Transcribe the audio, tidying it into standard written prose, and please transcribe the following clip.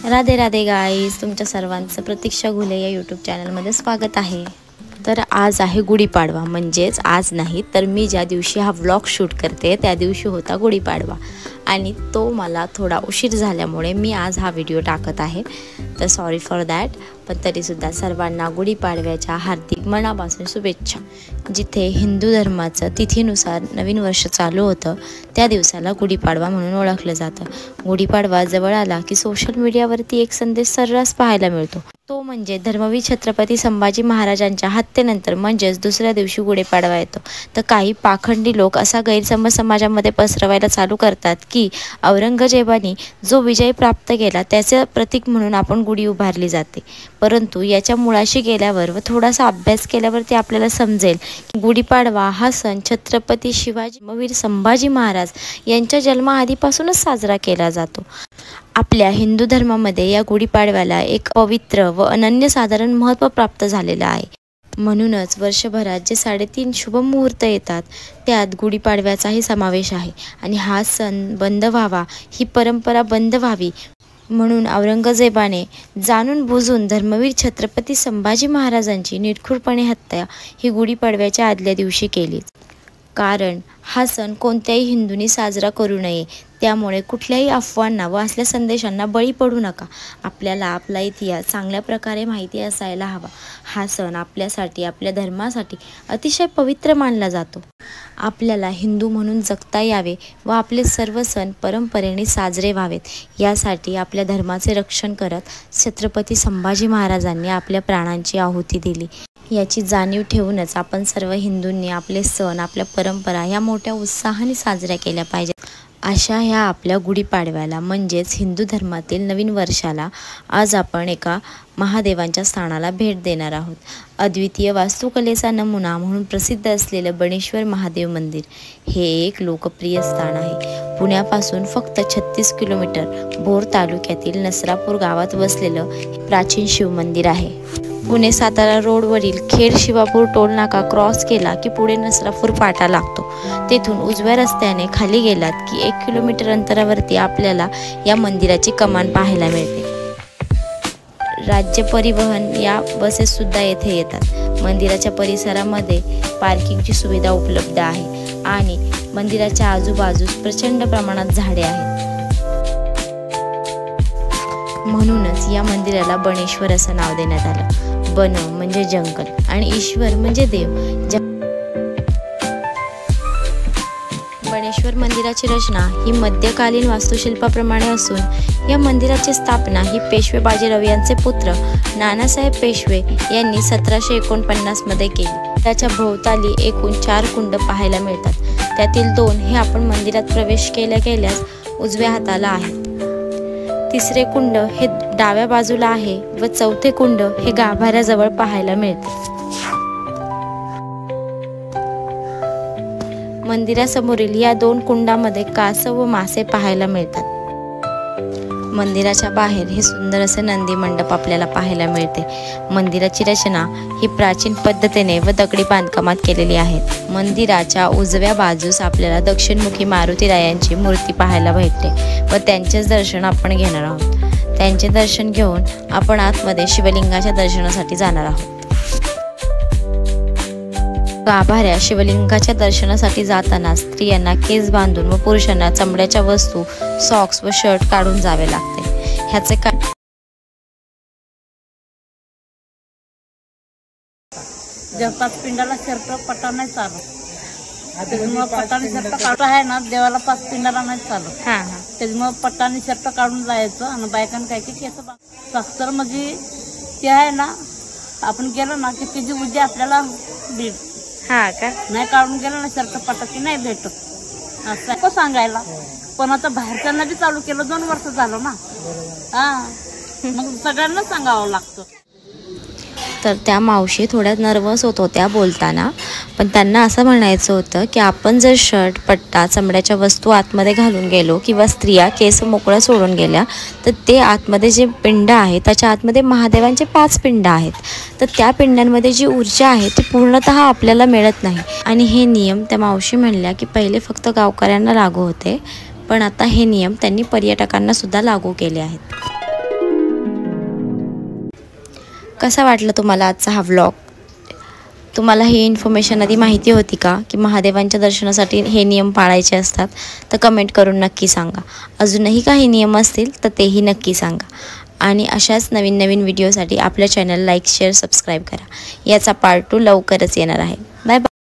Radhe Radhe guys, तुमच्या सर्वांचं प्रतीक्षा घुले या यूट्यूब चॅनलमध्ये स्वागत आहे। तर आज आहे गुढीपाडवा, म्हणजेच आज नाही तर मी ज्या दिवशी हा व्लॉग शूट करते त्या दिवशी होता गुढीपाडवा आणि तो मला थोडा उशीर झाल्यामुळे मी आज हा व्हिडिओ टाकत आहे। तर सॉरी फॉर दॅट, पण तरीसुद्धा सर्वांना गुढीपाडव्याच्या हार्दिक मनापासून शुभेच्छा। जिथे हिंदू धर्माचं तिथीनुसार नवीन वर्ष चालू होतं त्या दिवसाला गुढीपाडवा म्हणून ओळखलं जातं। गुढीपाडवा जवळ आला की सोशल मीडियावरती एक संदेश सर्रास पाहायला मिळतो, तो म्हणजे धर्मवीर छत्रपती संभाजी महाराजांच्या हत्येनंतर म्हणजेच दुसऱ्या दिवशी गुढीपाडवा येतो। तर काही पाखंडी लोक असा गैरसमज समाजामध्ये पसरवायला चालू करतात की औरंगजेबाने जो विजय प्राप्त केला त्याचे प्रतीक म्हणून आपण गुढी उभारली जाते। परंतु याच्या मुळाशी गेल्यावर व थोडासा अभ्यास केल्यावरती आपल्याला समजेल की गुढीपाडवा हा सण छत्रपती शिवाजी धर्मवीर संभाजी महाराज यांच्या जन्माआधीपासूनच साजरा केला जातो। आपल्या हिंदू धर्मामध्ये या गुढीपाडव्याला एक पवित्र व अनन्यसाधारण महत्त्व प्राप्त झालेलं आहे। म्हणूनच वर्षभरात जे 3.5 शुभ मुहूर्त येतात त्यात गुढीपाडव्याचाही समावेश आहे आणि हा सण बंद व्हावा, ही परंपरा बंद व्हावी म्हणून औरंगजेबाने जाणून बुजून धर्मवीर छत्रपती संभाजी महाराजांची निष्ठुरपणे हत्या ही गुढीपाडव्याच्या आदल्या दिवशी केली। कारण हा सण कोणत्याही हिंदूंनी साजरा करू नये, त्यामुळे कुठल्याही अफवांना व असल्या संदेशांना बळी पडू नका। आपल्याला आपला इतिहास चांगल्या प्रकारे माहिती असायला हवा। हा सण आपल्यासाठी, आपल्या धर्मासाठी अतिशय पवित्र मानला जातो। आपल्याला हिंदू म्हणून जगता यावे व आपले सर्व सण परंपरेने साजरे व्हावेत, यासाठी आपल्या धर्माचे रक्षण करत छत्रपती संभाजी महाराजांनी आपल्या प्राणांची आहुती दिली। याची जाणीव ठेवूनच आपण सर्व हिंदूंनी आपले सण, आपल्या परंपरा ह्या मोठ्या उत्साहाने साजऱ्या केल्या पाहिजेत। अशा ह्या आपल्या गुढीपाडव्याला म्हणजेच हिंदू धर्मातील नवीन वर्षाला आज आपण एका महादेवांच्या स्थानाला भेट देणार आहोत। अद्वितीय वास्तुकलेचा नमुना म्हणून प्रसिद्ध असलेलं बणेश्वर महादेव मंदिर हे एक लोकप्रिय स्थान आहे। पुण्यापासून फक्त 36 किलोमीटर भोर तालुक्यातील नसरापूर गावात वसलेलं प्राचीन शिवमंदिर आहे। पुणे सातारा रोडवरील खेड शिवापूर टोलनाका क्रॉस केला की पुढे नसरापूर फाटा लागतो। तेथून उजव्या रस्त्याने खाली गेलात की 1 किलोमीटर अंतरावरती आपल्याला या मंदिराची कमान पाहायला मिळते। राज्य परिवहन या बसेस सुद्धा येथे येतात। मंदिराच्या परिसरामध्ये पार्किंगची सुविधा उपलब्ध आहे आणि मंदिराच्या आजूबाजूस प्रचंड प्रमाणात झाडे आहेत। म्हणूनच या मंदिराला बणेश्वर असं नाव देण्यात आलं। बन म्हणजे जंगल आणि ईश्वर म्हणजे देव। बणेश्वर मंदिराची रचना ही मध्यकालीन वास्तुशिल्पाप्रमाणे असून या मंदिराची स्थापना ही पेशवे बाजीराव यांचे पुत्र नानासाहेब पेशवे यांनी 1749 मध्ये केली। त्याच्या भोवताली एकूण 4 कुंड पाहायला मिळतात, त्यातील 2 हे आपण मंदिरात प्रवेश केल्यास उजव्या हाताला आहेत। तिसरे कुंड हे डाव्या बाजूला आहे व चौथे कुंड हे गाभाऱ्याजवळ पाहायला मिळते। मंदिरासमोरील या 2 कुंडामध्ये कासव व मासे पाहायला मिळतात। मंदिराच्या बाहेर हे सुंदर असे नंदी मंडप आपल्याला पाहायला मिळते। मंदिराची रचना ही प्राचीन पद्धतीने व दगडी बांधकामात केलेली आहे। मंदिराच्या उजव्या बाजूस आपल्याला दक्षिणमुखी मारुतीरायांची मूर्ती पाहायला भेटते व त्यांचेच दर्शन आपण घेणार आहोत। त्यांचे दर्शन घेऊन आपण आतमध्ये शिवलिंगाच्या दर्शनासाठी जाणार आहोत। गाभाऱ्या शिवलिंगाच्या दर्शनासाठी जाताना स्त्रियांना केस बांधून व पुरुषांना चमड्याच्या वस्तू, सॉक्स व शर्ट काढून जावे लागते। ह्याचे देवपाच पिंडाला शर्ट पटा नाही चालत, त्याच्यामुळे पटाने शर्ट काढतो आहे ना, देवाला 5 पिंडाला नाही चालत। त्याच्यामुळे पटाने शर्ट काढून जायचं आणि बायकांना काय की केस सास्तर म्हणजे ते आहे ना, आपण गेलो ना की त्याची उद्या आपल्याला भेट नाही काढून गेलं ना शर्ट पटाची नाही भेटत असं नको सांगायला। पण आता बाहेरच्यांना बी चालू केलं, 2 वर्ष झालं ना, मग सगळ्यांना सांगावं लागतं। तर त्या मावशी थोड्या नर्वस होत होत्या बोलताना, पण त्यांना असं म्हणायचं होतं की आपण जर शर्ट, पट्टा, चमड्याच्या वस्तू आतमध्ये घालून गेलो किंवा स्त्रिया केस मोकळं सोडून गेल्या तर ते आतमध्ये जे पिंड आहे त्याच्या आतमध्ये महादेवांचे 5 पिंड आहेत। तर त्या पिंडांमध्ये जी ऊर्जा आहे ती पूर्णतः आपल्याला मिळत नाही आणि हे नियम त्या मावशी म्हणल्या की पहिले फक्त गावकऱ्यांना लागू होते, पण आता हे नियम त्यांनी पर्यटकांना सुद्धा लागू केले आहेत। कसा वाटला तुम्हाला आजचा हा व्लॉग? तुम्हाला ही इन्फॉर्मेशन आधी माहिती होती का की महादेवांच्या दर्शनासाठी हे नियम पाळायचे असतात? तर कमेंट करून नक्की सांगा. अजूनही काही नियम असतील तर तेही नक्की सांगा. आणि अशाच नवीन नवीन व्हिडिओसाठी आपल्या चॅनल लाईक शेअर सबस्क्राईब करा. याचा पार्ट 2 लवकरच येणार आहे. Bye bye.